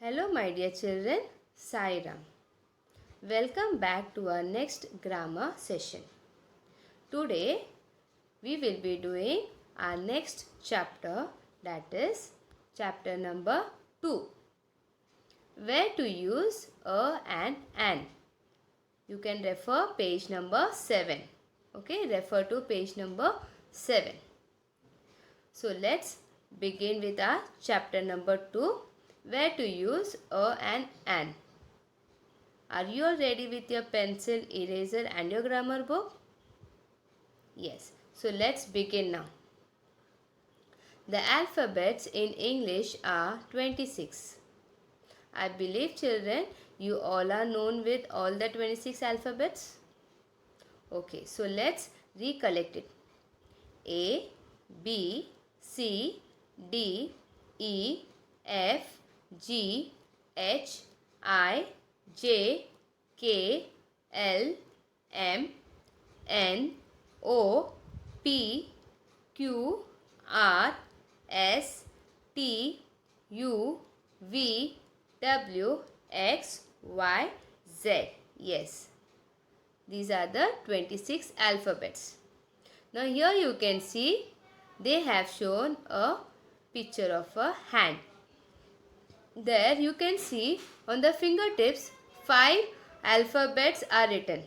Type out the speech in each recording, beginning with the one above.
Hello my dear children, Sai Ram. Welcome back to our next grammar session. Today we will be doing our next chapter, that is chapter number 2. Where to use a and an. You can refer page number 7. Okay, refer to page number 7. So let's begin with our chapter number 2. Where to use a and an. Are you all ready with your pencil, eraser and your grammar book? Yes. So let's begin now. The alphabets in English are 26. I believe children, you all are known with all the 26 alphabets. Okay, so let's recollect it. A, B, C, D, E, F, G, H, I, J, K, L, M, N, O, P, Q, R, S, T, U, V, W, X, Y, Z. Yes, these are the 26 alphabets. Now here you can see they have shown a picture of a hand. There you can see on the fingertips 5 alphabets are written.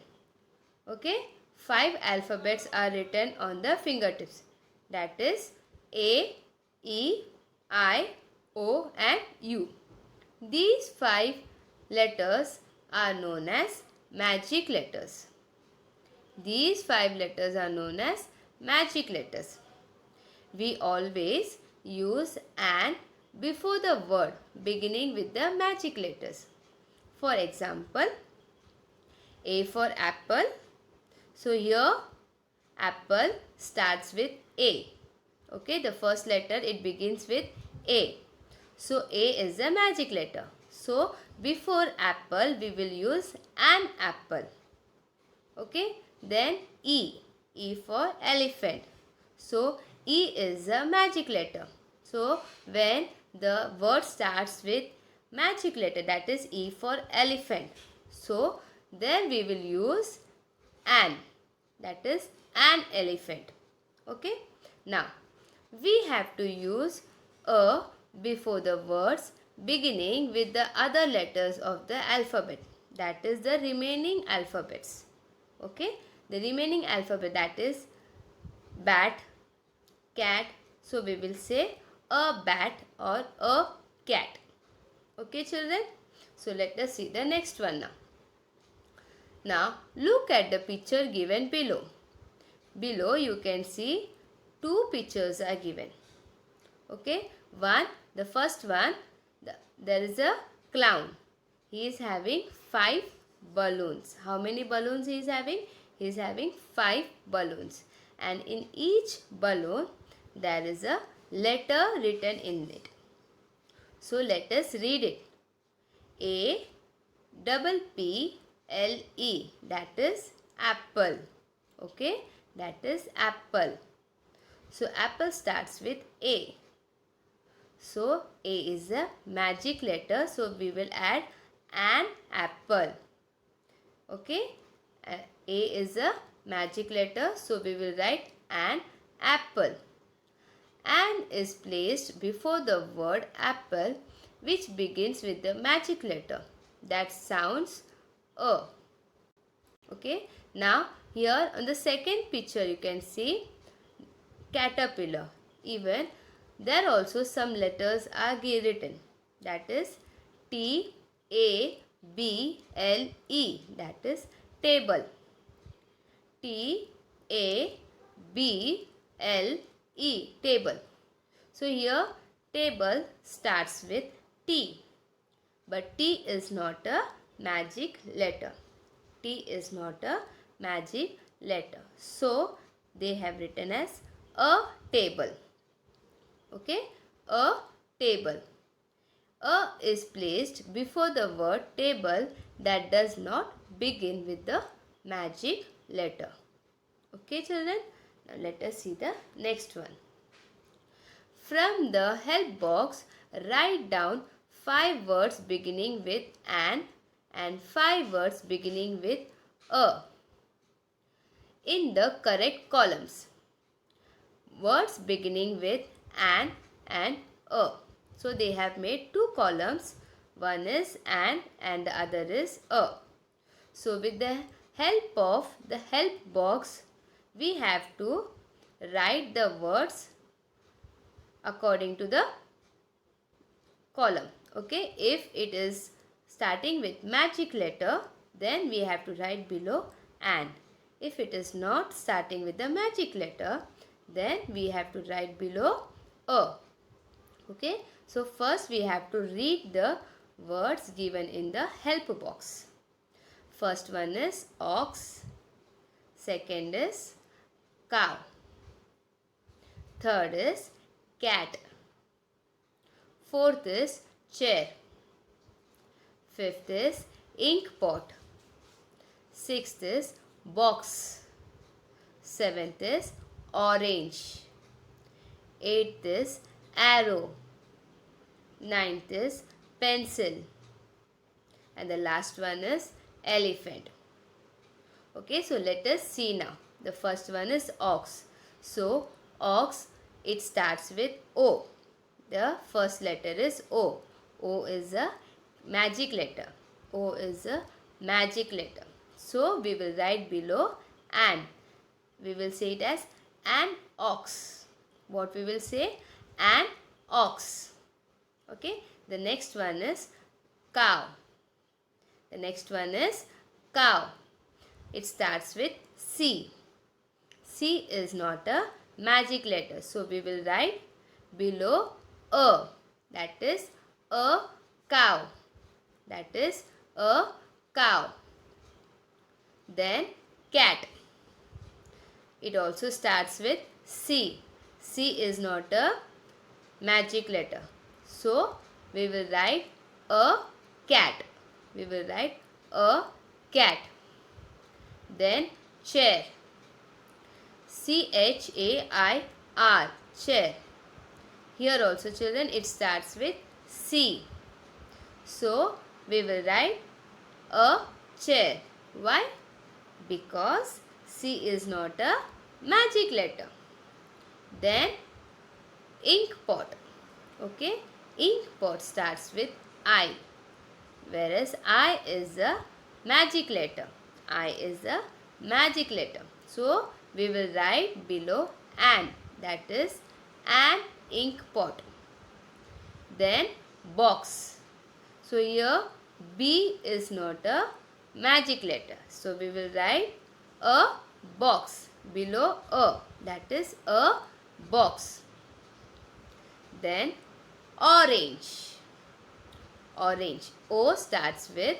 Okay, 5 alphabets are written on the fingertips. That is A, E, I, O and U. These 5 letters are known as magic letters. These 5 letters are known as magic letters. We always use an before the word beginning with the magic letters. For example, A for apple. So here apple starts with A. Okay, the first letter it begins with A. So A is a magic letter. So before apple we will use an apple. Okay, then E. E for elephant. So E is a magic letter. So when the word starts with magic letter, that is E for elephant. So there we will use an, that is an elephant. Okay. Now we have to use a before the words beginning with the other letters of the alphabet, that is the remaining alphabets. Okay, the remaining alphabet, that is bat, cat. So we will say a bat or a cat. Okay children, so let us see the next one now. Now look at the picture given below. Below you can see 2 pictures are given. Okay, the first one, there is a clown. He is having 5 balloons. How many balloons he is having? He is having 5 balloons. And in each balloon there is a letter written in it. So let us read it. A double P L E, that is apple. Okay, that is apple. So apple starts with A. So A is a magic letter. So we will add an apple. Okay, A is a magic letter. So we will write an apple. An is placed before the word apple, which begins with the magic letter that sounds A. Okay, now here on the second picture you can see caterpillar. Even there also some letters are written, that is T A B L E, that is table. T A B L E, table. So here table starts with T, but T is not a magic letter. T is not a magic letter. So they have written as a table. Okay, a table. A is placed before the word table that does not begin with the magic letter. Okay children, now let us see the next one. From the help box, write down 5 words beginning with an and 5 words beginning with a in the correct columns. Words beginning with an and a. So they have made two columns. One is an and the other is a. So with the help of the help box, we have to write the words according to the column. Okay, if it is starting with magic letter, then we have to write below an. If it is not starting with the magic letter, then we have to write below a. Okay, so first we have to read the words given in the help box. First one is ox, second is cow, third is cat, fourth is chair, fifth is ink pot, sixth is box, seventh is orange, eighth is arrow, ninth is pencil, and the last one is elephant. Okay, so let us see now. The first one is ox. So ox, it starts with O. The first letter is O. O is a magic letter. O is a magic letter. So we will write below an. We will say it as an ox. What we will say? An ox. Okay. The next one is cow. The next one is cow. It starts with C. C is not a magic letter. So we will write below a. That is a cow. That is a cow. Then cat. It also starts with C. C is not a magic letter. So we will write a cat. We will write a cat. Then chair. C-H-A-I-R. Chair. Here also children, it starts with C. So we will write a chair. Why? Because C is not a magic letter. Then ink pot. Okay. Ink pot starts with I. Whereas I is a magic letter. I is a magic letter. So we will write below an. That is an ink pot. Then box. So here B is not a magic letter. So we will write a box below a. That is a box. Then orange. Orange. O starts with,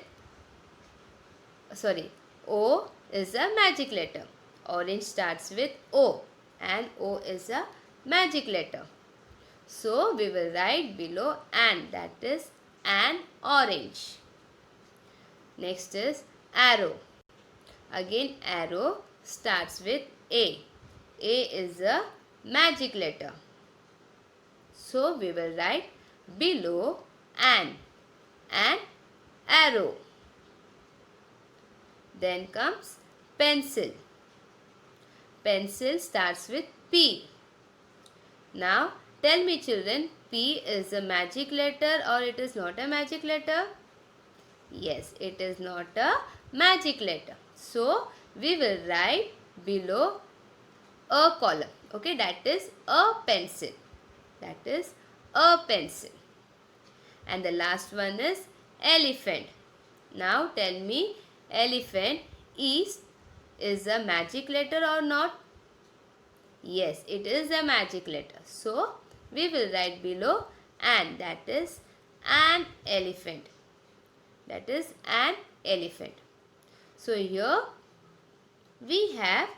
O is a magic letter. Orange starts with O and O is a magic letter. So we will write below an. That is an orange. Next is arrow. Again arrow starts with A. A is a magic letter. So we will write below an arrow. Then comes pencil. Pencil starts with P. Now tell me children, P is a magic letter or it is not a magic letter? Yes, it is not a magic letter. So we will write below a column. Okay, that is a pencil. That is a pencil. And the last one is elephant. Now tell me, elephant is a magic letter or not? Yes, it is a magic letter. So we will write below an. That is an elephant. That is an elephant. So here we have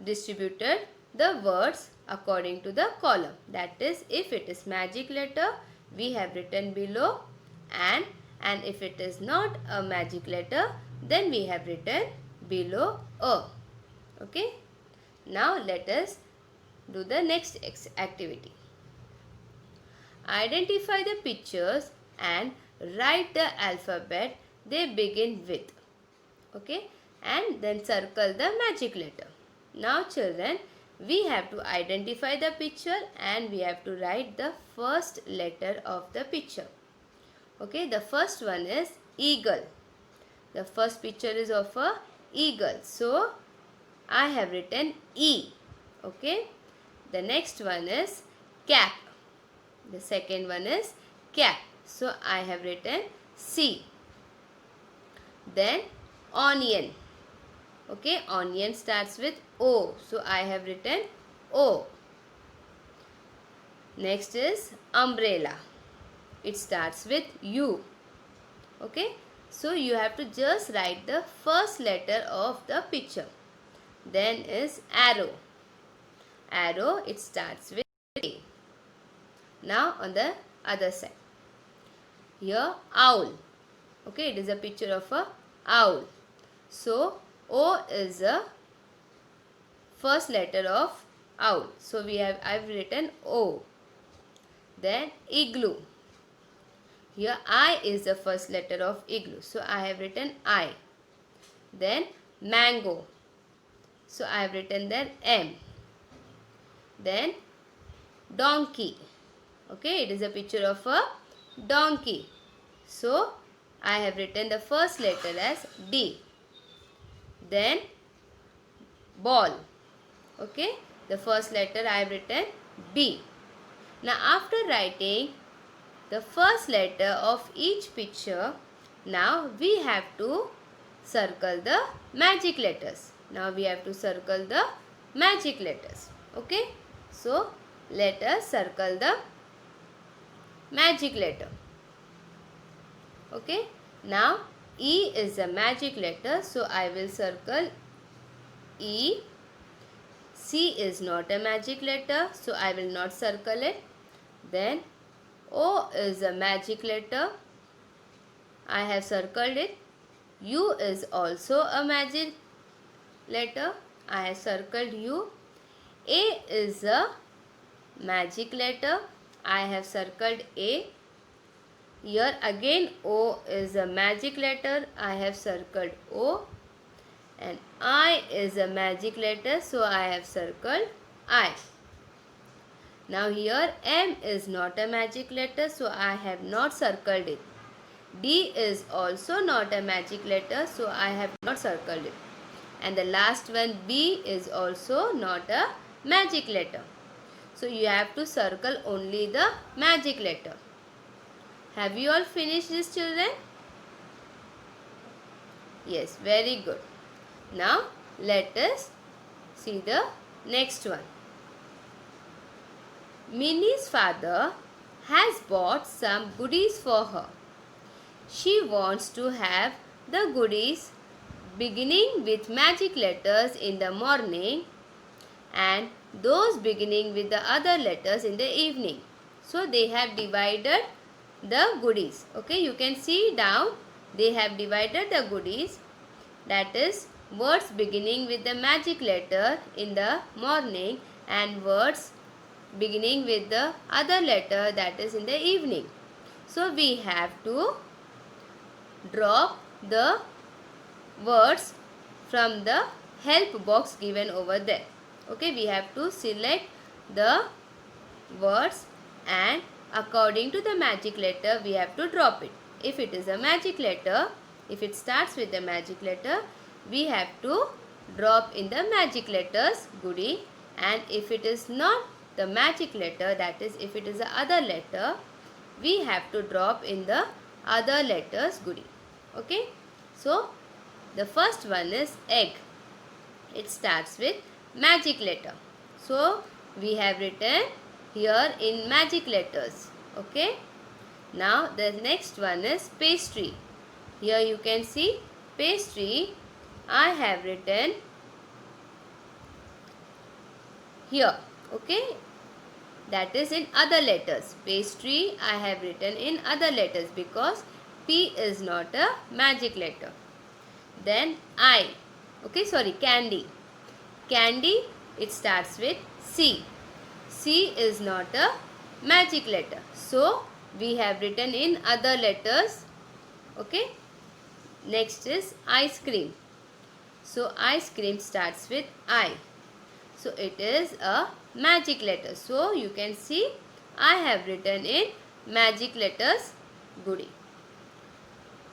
distributed the words according to the column. That is, if it is magic letter, we have written below an, and if it is not a magic letter, then we have written below a. Okay. Now let us do the next activity. Identify the pictures and write the alphabet they begin with. Okay, and then circle the magic letter. Now children, we have to identify the picture and we have to write the first letter of the picture. Okay, the first one is eagle. The first picture is of a eagle. So, I have written E. Okay, the next one is cap. The second one is cap. So, I have written C. Then onion. Okay, onion starts with O. So, I have written O. Next is umbrella. It starts with U. Okay, so you have to just write the first letter of the picture. Then is arrow. Arrow, it starts with A. Now on the other side. Here owl. Okay, it is a picture of a owl. So O is the first letter of owl. So I've written O. Then igloo. Here I is the first letter of igloo. So I have written I. Then mango. So I have written there M. Then donkey. Okay, it is a picture of a donkey. So I have written the first letter as D. Then ball. Okay, the first letter I have written B. Now after writing the first letter of each picture, now we have to circle the magic letters. Now we have to circle the magic letters. Okay, so let us circle the magic letter. Okay, now E is a magic letter, so I will circle E. C is not a magic letter, so I will not circle it. Then O is a magic letter. I have circled it. U is also a magic letter. I have circled U. A is a magic letter. I have circled A. Here again O is a magic letter. I have circled O. And I is a magic letter, so I have circled I. Now here M is not a magic letter, so I have not circled it. D is also not a magic letter, so I have not circled it. And the last one B is also not a magic letter. So you have to circle only the magic letter. Have you all finished this, children? Yes, very good. Now let us see the next one. Minnie's father has bought some goodies for her. She wants to have the goodies beginning with magic letters in the morning and those beginning with the other letters in the evening. So they have divided the goodies. Okay, you can see down they have divided the goodies, that is words beginning with the magic letter in the morning and words beginning with the other letter, that is in the evening. So we have to drop the words from the help box given over there. Okay, we have to select the words and according to the magic letter we have to drop it. If it is a magic letter, if it starts with the magic letter, we have to drop in the magic letters goody, and if it is not the magic letter, that is if it is the other letter, we have to drop in the other letters goody. Okay, so the first one is egg. It starts with magic letter. So we have written here in magic letters. Okay, now the next one is pastry. Here you can see pastry. I have written here. Okay, that is in other letters. Pastry I have written in other letters because P is not a magic letter. Then I. Okay, sorry, candy. Candy, it starts with C. C is not a magic letter. So we have written in other letters. Okay. Next is ice cream. So ice cream starts with I. So it is a magic letter. So you can see I have written in magic letters Gudi.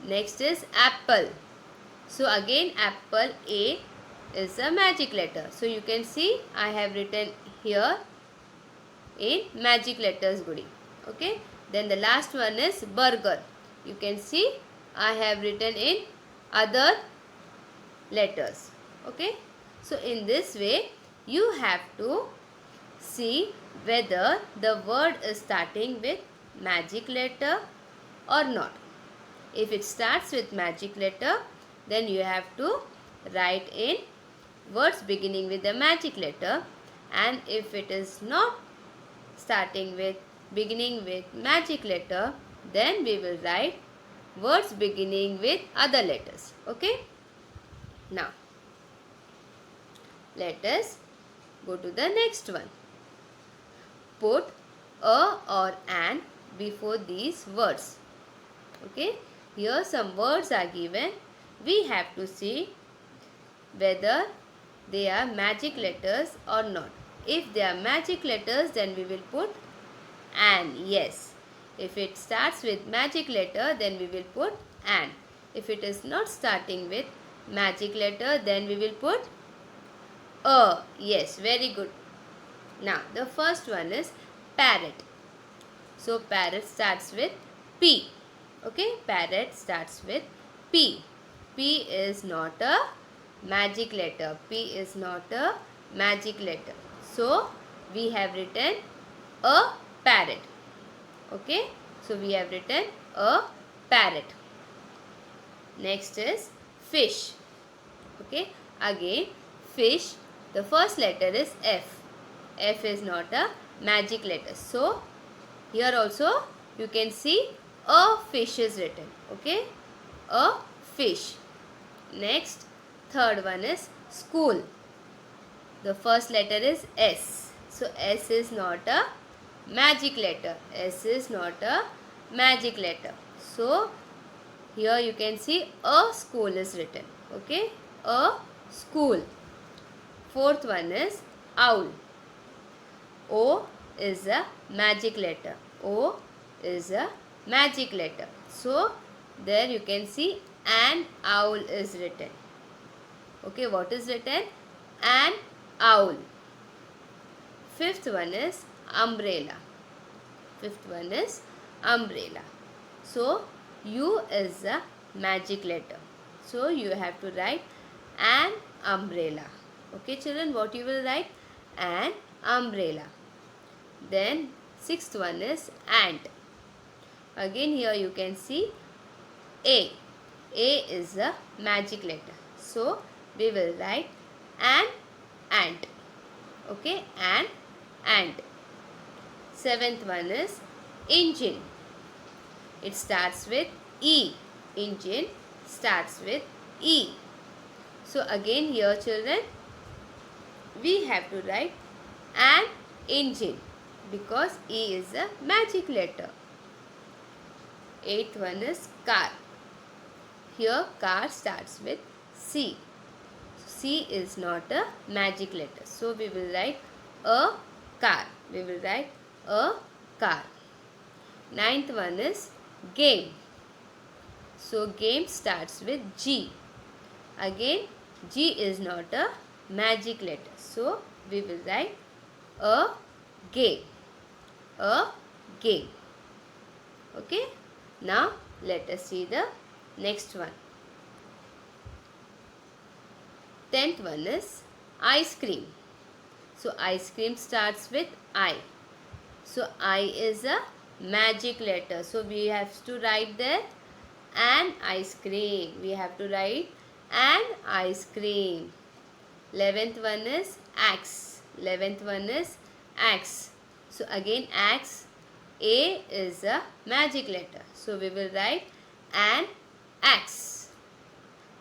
Next is apple. So again apple A is a magic letter. So you can see I have written here in magic letters Gudi. Okay. Then the last one is burger. You can see I have written in other letters. Okay. So in this way you have to see whether the word is starting with magic letter or not. If it starts with magic letter, then you have to write in words beginning with the magic letter, and if it is not beginning with magic letter, then we will write words beginning with other letters. Okay. Now let us go to the next one. Put a or an before these words. Okay. Here some words are given. We have to see whether they are magic letters or not. If they are magic letters, then we will put an. Yes. If it starts with magic letter, then we will put an. If it is not starting with magic letter, then we will put a. Yes, very good. Now the first one is parrot. So parrot starts with P. Okay, parrot starts with P. P is not a magic letter. P is not a magic letter. So we have written a parrot. Okay, so we have written a parrot. Next is fish. Okay, again fish. The first letter is F. F is not a magic letter. So here also you can see a fish is written. Okay, a fish. Next, third one is school. The first letter is S. So S is not a magic letter. S is not a magic letter. So here you can see a school is written. Okay, a school. Fourth one is owl. O is a magic letter. O is a magic letter. So there you can see an owl is written. Okay, what is written? An owl. Fifth one is umbrella. Fifth one is umbrella. So U is a magic letter. So you have to write an umbrella. Okay children, what you will write? An umbrella. Then sixth one is ant. Again here you can see A. A is a magic letter. So we will write an ant. Okay, an ant. Seventh one is engine. It starts with E. Engine starts with E. So again here children, we have to write an engine because E is a magic letter. Eighth one is car. Here car starts with C. C is not a magic letter. So we will write a car. We will write a car. Ninth one is game. So game starts with G. Again G is not a magic letter. So we will write a game. A game. Okay. Now let us see the next one. 10th one is ice cream. So ice cream starts with I. So I is a magic letter. So we have to write there an ice cream. We have to write an ice cream. 11th one is axe. 11th one is axe. So again axe, A is a magic letter. So we will write an axe.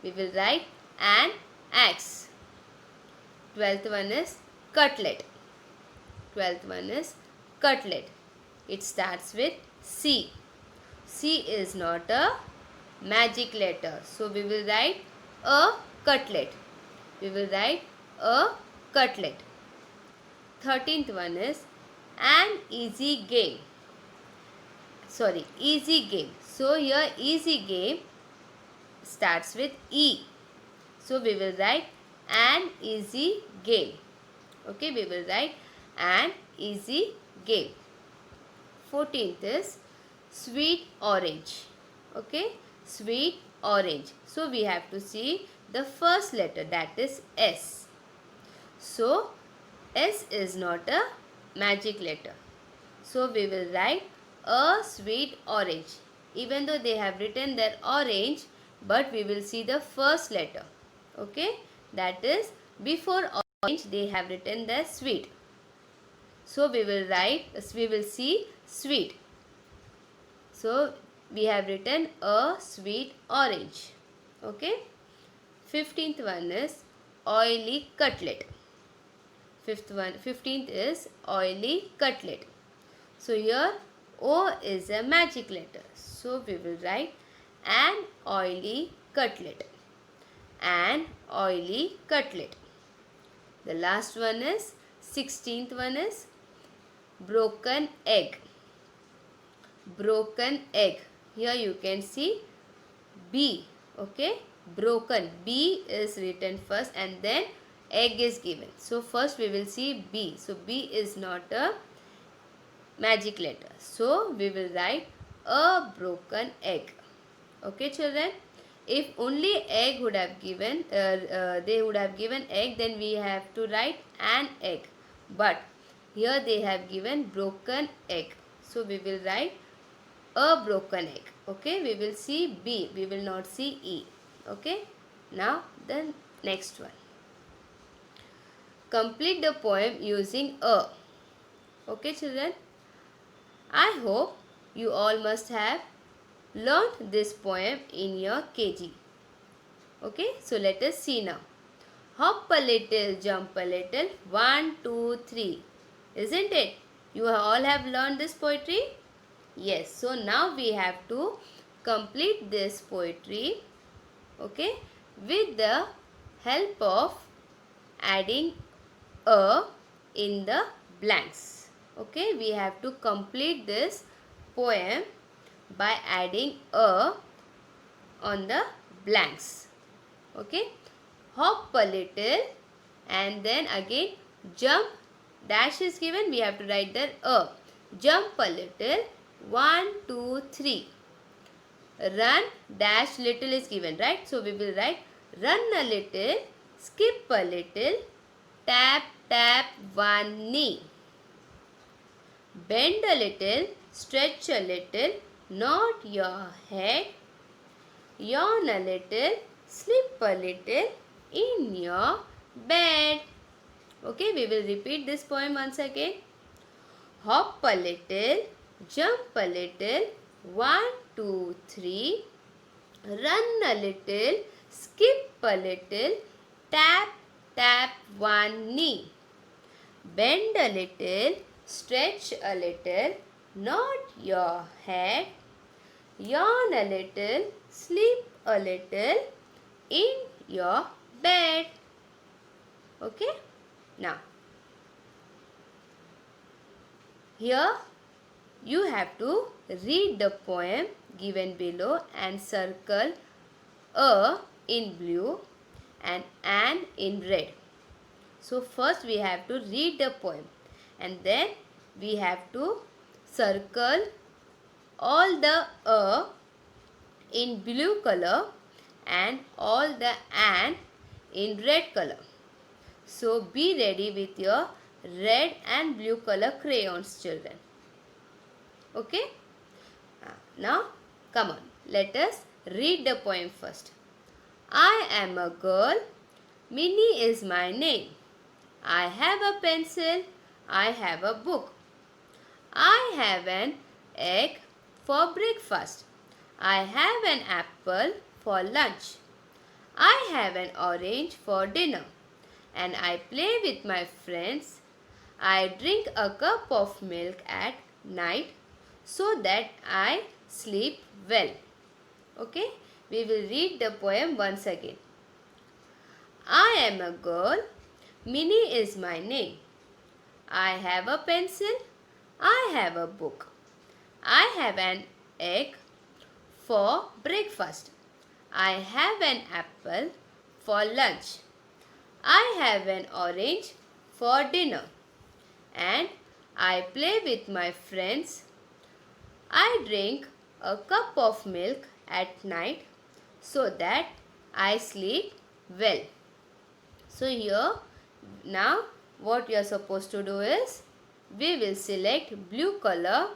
We will write an axe. 12th one is cutlet. 12th one is cutlet. It starts with C. C is not a magic letter. So we will write a cutlet. We will write a cutlet. 13th one is an easy game. Sorry, easy game. So here easy game starts with E. So we will write an easy game. Okay, we will write an easy game. 14th is sweet orange. Okay, sweet orange. So we have to see the first letter, that is S. So S is not a magic letter. So we will write a sweet orange. Even though they have written their orange, but we will see the first letter. Okay, that is before orange they have written the sweet. So we will see sweet. So we have written a sweet orange. Okay. 15th one is oily cutlet. 15th is oily cutlet. So here O is a magic letter. So we will write an oily cutlet. An oily cutlet. The last one is 16th one is broken egg. Broken egg. Here you can see B. Okay. Broken. B is written first and then egg is given. So first we will see B. So B is not a magic letter. So we will write a broken egg. Okay children. If only egg would have given, they would have given egg, then we have to write an egg. But here they have given broken egg. So we will write a broken egg. Okay, we will see B. We will not see E. Okay. Now the next one. Complete the poem using a. Okay children. I hope you all must have learned this poem in your KG. Okay, so let us see now. Hop a little, jump a little, 1, 2, 3. Isn't it? You all have learned this poetry? Yes, so now we have to complete this poetry, okay, with the help of adding a in the blanks. Okay, we have to complete this poem by adding a on the blanks. Okay, hop a little and then again jump, dash is given, we have to write there a. Jump a little, 1, 2, 3. Run, dash little is given, right? So we will write run a little, skip a little, tap, tap, one knee. Bend a little, stretch a little, nod your head. Yawn a little, sleep a little in your bed. Okay, we will repeat this poem once again. Hop a little, jump a little, 1, 2, 3. Run a little, skip a little, tap, tap, one knee. Bend a little, stretch a little, nod your head. Yawn a little, sleep a little in your bed. Okay? Now, here you have to read the poem given below and circle a in blue and an in red. So first we have to read the poem and then we have to circle all the a in blue color and all the an in red color. So be ready with your red and blue color crayons, children. Okay? Now come on, let us read the poem first. I am a girl, Minnie is my name. I have a pencil, I have a book. I have an egg for breakfast. I have an apple for lunch. I have an orange for dinner. And I play with my friends. I drink a cup of milk at night. so that I sleep well. Okay, we will read the poem once again. I am a girl, Minnie is my name. I have a pencil, I have a book. I have an egg for breakfast. I have an apple for lunch. I have an orange for dinner. And I play with my friends. I drink a cup of milk at night so that I sleep well. So here now what you are supposed to do is we will select blue color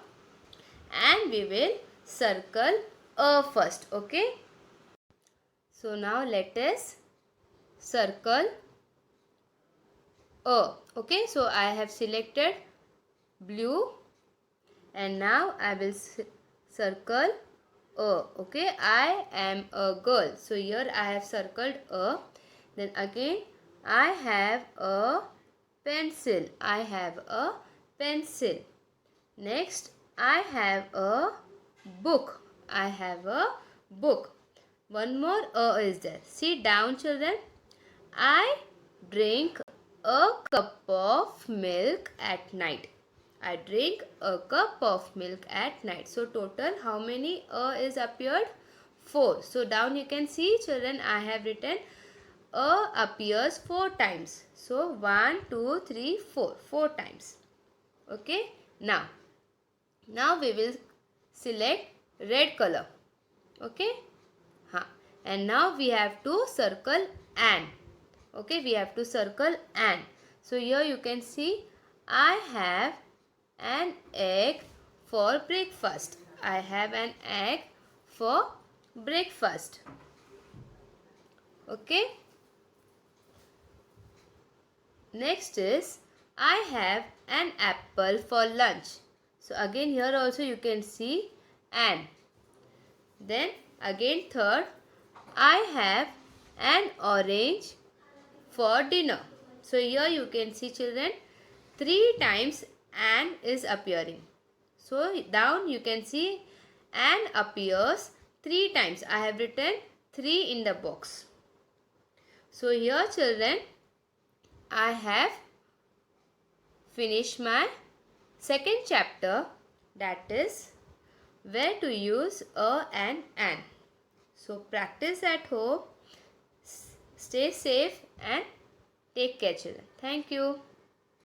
and we will circle a first. Okay. So now let us circle a. Okay. So I have selected blue and now I will circle a. Okay. I am a girl. So here I have circled a. Then again I have a pencil. I have a pencil. Next I have a book. I have a book. One more is there. Sit down, children. I drink a cup of milk at night. I drink a cup of milk at night. So total how many is appeared? 4. So down you can see, children, I have written appears 4 times. So 1, 2, 3, 4. 4 times. Okay. Now we will select red color. Okay. And now we have to circle an. Okay. We have to circle an. So here you can see I have an egg for breakfast. I have an egg for breakfast. Okay. Next is I have an apple for lunch. So again here also you can see an. Then again third, I have an orange for dinner. So here you can see, children, 3 times an is appearing. So down you can see an appears 3 times. I have written 3 in the box. So here, children, I have finished my second chapter, that is where to use a and an. So practice at home. Stay safe and take care, children. Thank you.